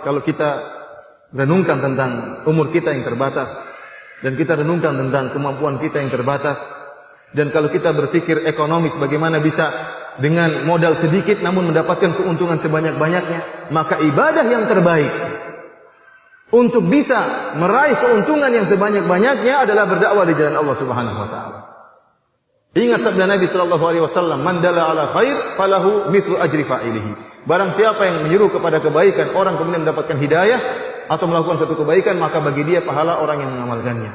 kalau kita renungkan tentang umur kita yang terbatas, dan kita renungkan tentang kemampuan kita yang terbatas, dan kalau kita berpikir ekonomis bagaimana bisa dengan modal sedikit namun mendapatkan keuntungan sebanyak-banyaknya, maka ibadah yang terbaik untuk bisa meraih keuntungan yang sebanyak-banyaknya adalah berdakwah di jalan Allah Subhanahu wa taala. Ingat sabda Nabi sallallahu alaihi wasallam, "Man dalla ala khair falahu mithlu ajri fa'ilihi." Barang siapa yang menyuruh kepada kebaikan, orang kemudian mendapatkan hidayah atau melakukan suatu kebaikan, maka bagi dia pahala orang yang mengamalkannya.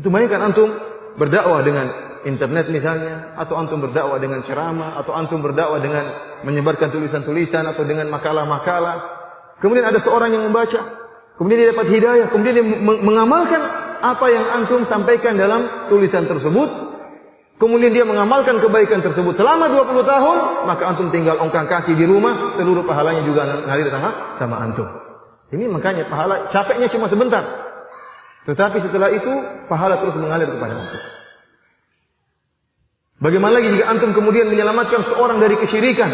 Itu bayangkan antum berdakwah dengan internet misalnya, atau antum berdakwah dengan ceramah, atau antum berdakwah dengan menyebarkan tulisan-tulisan atau dengan makalah-makalah. Kemudian ada seorang yang membaca, kemudian dia dapat hidayah, kemudian dia mengamalkan apa yang antum sampaikan dalam tulisan tersebut. Kemudian dia mengamalkan kebaikan tersebut selama 20 tahun, maka antum tinggal ongkang kaki di rumah, seluruh pahalanya juga ngalir sama antum. Ini makanya pahala capeknya cuma sebentar. Tetapi setelah itu pahala terus mengalir kepada antum. Bagaimana lagi jika antum kemudian menyelamatkan seorang dari kesyirikan?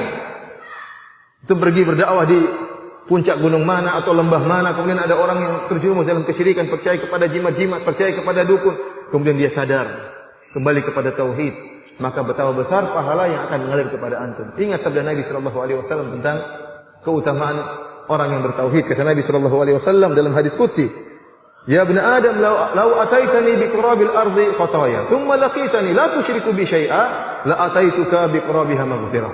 Itu pergi berdakwah di puncak gunung mana atau lembah mana, kemudian ada orang yang terjerumus dalam kesyirikan, percaya kepada jimat-jimat, percaya kepada dukun, kemudian dia sadar, kembali kepada tauhid, maka betapa besar pahala yang akan mengalir kepada antum. Ingat sabda Nabi sallallahu alaihi wasallam tentang keutamaan orang yang bertauhid. Kata Nabi sallallahu alaihi wasallam dalam hadis qudsi, "Ya ibn Adam, law ataitani bi qurabil ardi khataya, thumma laqitani la tusyriku bi syai'a, la ataituka bi qurabiha maghfirah."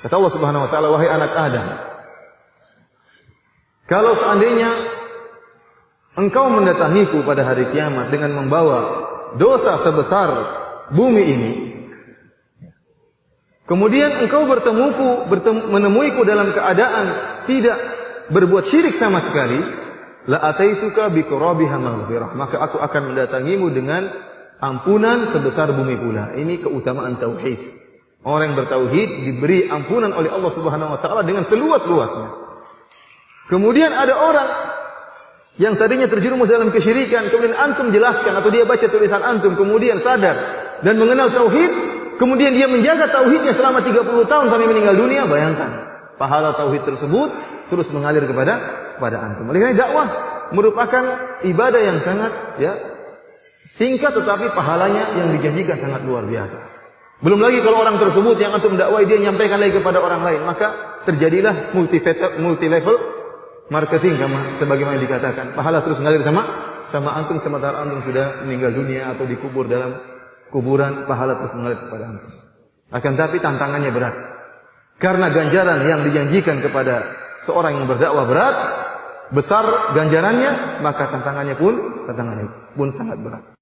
Kata Allah Subhanahu wa taala, "Wahai anak Adam, kalau seandainya engkau mendatangiku pada hari kiamat dengan membawa dosa sebesar bumi ini, kemudian engkau menemuiku dalam keadaan tidak berbuat syirik sama sekali, la ataituka bi qurabiha maghfirah, maka aku akan mendatangimu dengan ampunan sebesar bumi pula." Ini keutamaan tauhid. Orang yang bertauhid diberi ampunan oleh Allah Subhanahu wa taala dengan seluas-luasnya. Kemudian ada orang yang tadinya terjerumus dalam kesyirikan, kemudian antum jelaskan atau dia baca tulisan antum, kemudian sadar dan mengenal tauhid, kemudian dia menjaga tauhidnya selama 30 tahun sampai meninggal dunia. Bayangkan, pahala tauhid tersebut terus mengalir kepada antum. Oleh karena dakwah merupakan ibadah yang sangat singkat, tetapi pahalanya yang dijanjikan sangat luar biasa. Belum lagi kalau orang tersebut yang antum dakwai dia menyampaikan lagi kepada orang lain, maka terjadilah multi level marketing sebagaimana dikatakan. Pahala terus mengalir sama antum sementara antum sudah meninggal dunia atau dikubur dalam kuburan, pahala terus mengalir kepada antum. Akan tapi tantangannya berat. Karena ganjaran yang dijanjikan kepada seorang yang berdakwah berat, besar ganjarannya, maka tantangannya pun sangat berat.